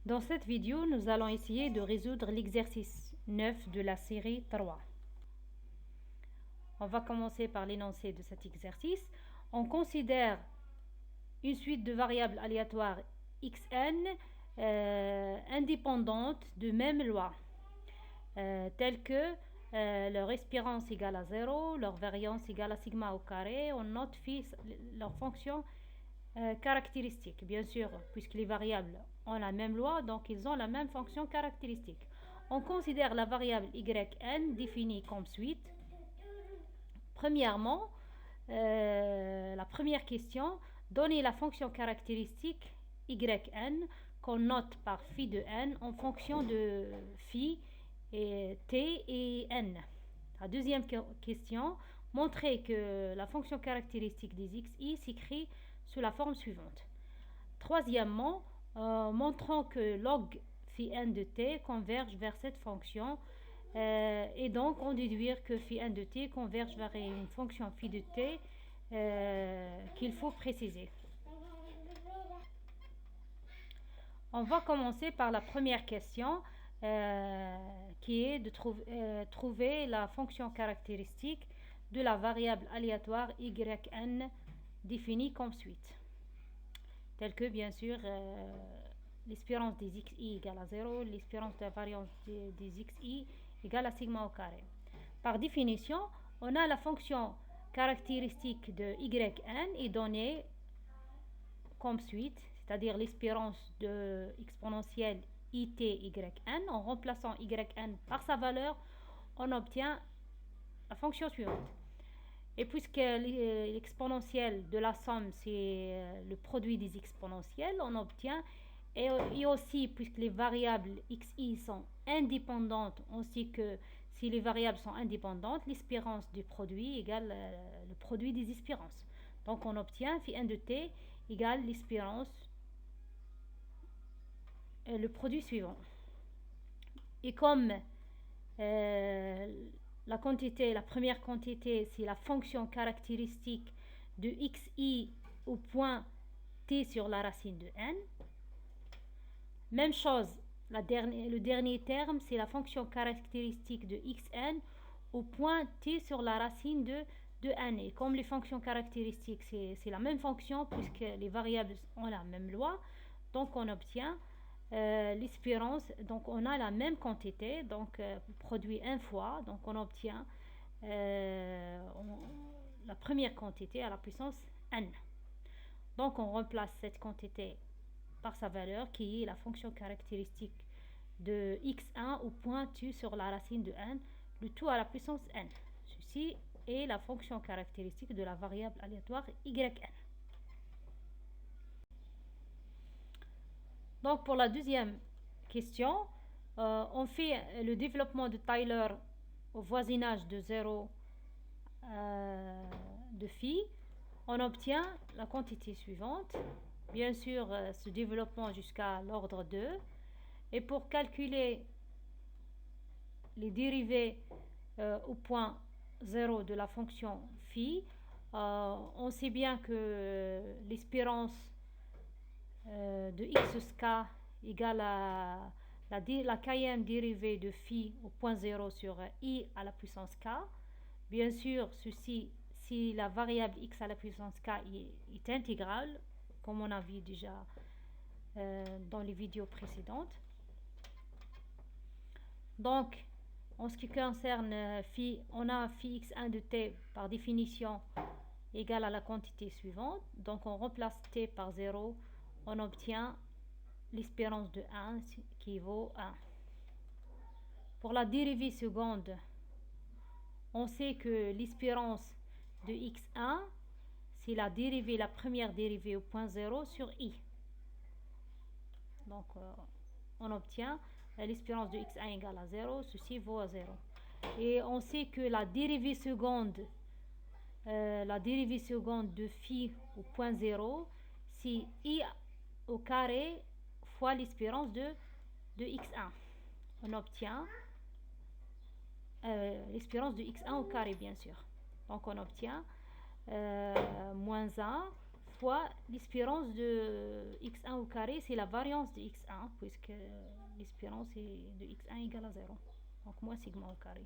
Dans cette vidéo, nous allons essayer de résoudre l'exercice 9 de la série 3. On va commencer par l'énoncé de cet exercice. On considère une suite de variables aléatoires xn indépendantes de même loi, telles que leur espérance égale à 0, leur variance égale à sigma au carré. On note leur fonction caractéristique. Bien sûr, puisque les variables ont la même loi, donc ils ont la même fonction caractéristique. On considère la variable yn définie comme suite. Premièrement, la première question, donner la fonction caractéristique yn qu'on note par phi de n en fonction de phi et t et n. La deuxième question, montrer que la fonction caractéristique des xi s'écrit sous la forme suivante. Troisièmement, montrons que log phi n de t converge vers cette fonction et donc on déduire que phi n de t converge vers une fonction phi de t qu'il faut préciser. On va commencer par la première question qui est de trouver la fonction caractéristique de la variable aléatoire yn définie comme suite, telle que bien sûr l'espérance des xi égale à 0, l'espérance de la variance des xi égale à sigma au carré. Par définition, on a la fonction caractéristique de yn est donnée comme suite, c'est-à-dire l'espérance de exponentielle it yn. En remplaçant yn par sa valeur, on obtient la fonction suivante. Et puisque l'exponentielle de la somme, c'est le produit des exponentielles, on obtient, et aussi puisque les variables xi sont indépendantes, ainsi que si les variables sont indépendantes, l'espérance du produit égale le produit des espérances. Donc on obtient phi n de t égale l'espérance, le produit suivant. Et comme la première quantité, c'est la fonction caractéristique de xi au point t sur la racine de n. Même chose, le dernier terme, c'est la fonction caractéristique de xn au point t sur la racine de n. Et comme les fonctions caractéristiques, c'est la même fonction puisque les variables ont la même loi, donc on obtient l'espérance, donc on a la même quantité, donc produit n fois, donc on obtient la première quantité à la puissance n. Donc on remplace cette quantité par sa valeur qui est la fonction caractéristique de x1 au point t sur la racine de n, le tout à la puissance n. Ceci est la fonction caractéristique de la variable aléatoire yn. Donc pour la deuxième question, on fait le développement de Taylor au voisinage de 0 de phi. On obtient la quantité suivante. Bien sûr, ce développement jusqu'à l'ordre 2. Et pour calculer les dérivés au point 0 de la fonction phi, on sait bien que l'espérance de xk égale à la kème dérivée de phi au point 0 sur i à la puissance k. Bien sûr, ceci, si la variable x à la puissance k est intégrale, comme on a vu déjà dans les vidéos précédentes. Donc, en ce qui concerne phi, on a phi x1 de t par définition égale à la quantité suivante. Donc, on remplace t par 0. On obtient l'espérance de 1 qui vaut 1. Pour la dérivée seconde, on sait que l'espérance de x1, c'est la première dérivée au point 0 sur i. Donc, on obtient l'espérance de x1 égale à 0, ceci vaut à 0. Et on sait que la dérivée seconde de phi au point 0, c'est i au carré fois l'espérance de x1. On obtient l'espérance de x1 au carré, bien sûr. Donc on obtient moins 1 fois l'espérance de x1 au carré, c'est la variance de x1, puisque l'espérance est de x1 égale à 0. Donc moins sigma au carré.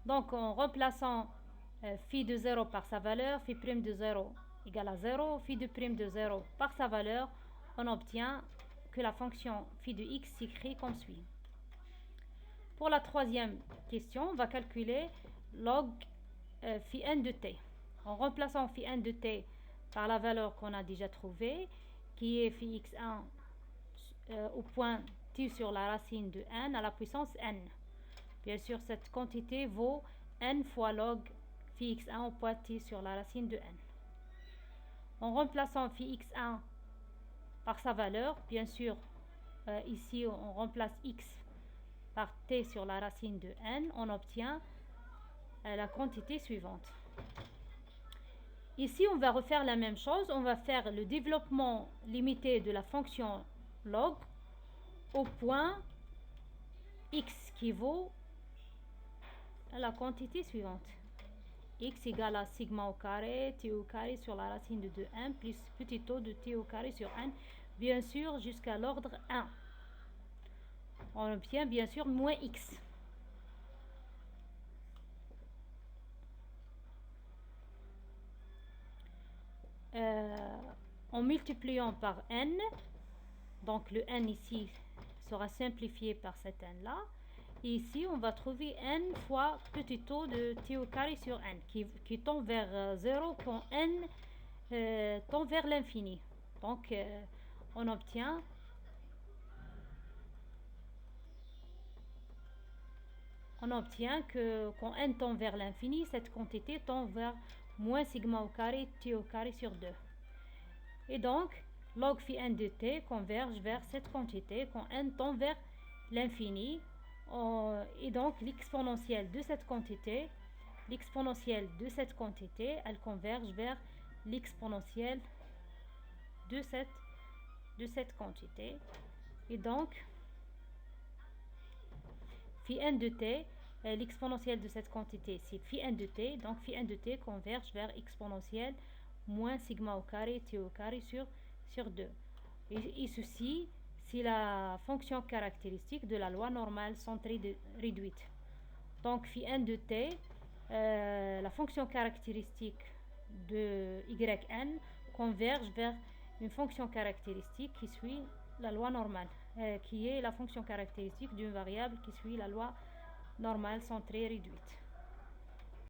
Donc en remplaçant phi de 0 par sa valeur, phi prime de 0 égale à 0, phi de prime de 0 par sa valeur, on obtient que la fonction phi de x s'écrit comme suit. Pour la troisième question, on va calculer log phi n de t. En remplaçant phi n de t par la valeur qu'on a déjà trouvée, qui est phi x1 au point t sur la racine de n à la puissance n. Bien sûr, cette quantité vaut n fois log phi x1 au point t sur la racine de n. En remplaçant phi x1 par sa valeur, bien sûr, ici on remplace x par t sur la racine de n, on obtient la quantité suivante. Ici, on va refaire la même chose, on va faire le développement limité de la fonction log au point x qui vaut la quantité suivante. X égale à sigma au carré, t au carré sur la racine de 2n plus petit o de t au carré sur n, bien sûr jusqu'à l'ordre 1. On obtient bien sûr moins x. En multipliant par n, donc le n ici sera simplifié par cet n là, et ici on va trouver n fois petit o de t au carré sur n qui tend vers 0 quand n tend vers l'infini. Donc on obtient que quand n tend vers l'infini, cette quantité tend vers moins sigma au carré t au carré sur 2. Et donc, log phi n de t converge vers cette quantité quand n tend vers l'infini. Et donc, l'exponentielle de cette quantité, elle converge vers l'exponentielle de cette quantité. Et donc, phi n de t, l'exponentielle de cette quantité, c'est phi n de t. Donc, phi n de t converge vers exponentielle moins sigma au carré t au carré sur 2. Et ceci, c'est la fonction caractéristique de la loi normale centrée réduite. Donc, phi n de t, la fonction caractéristique de yn converge vers une fonction caractéristique qui suit la loi normale, qui est la fonction caractéristique d'une variable qui suit la loi normale centrée réduite.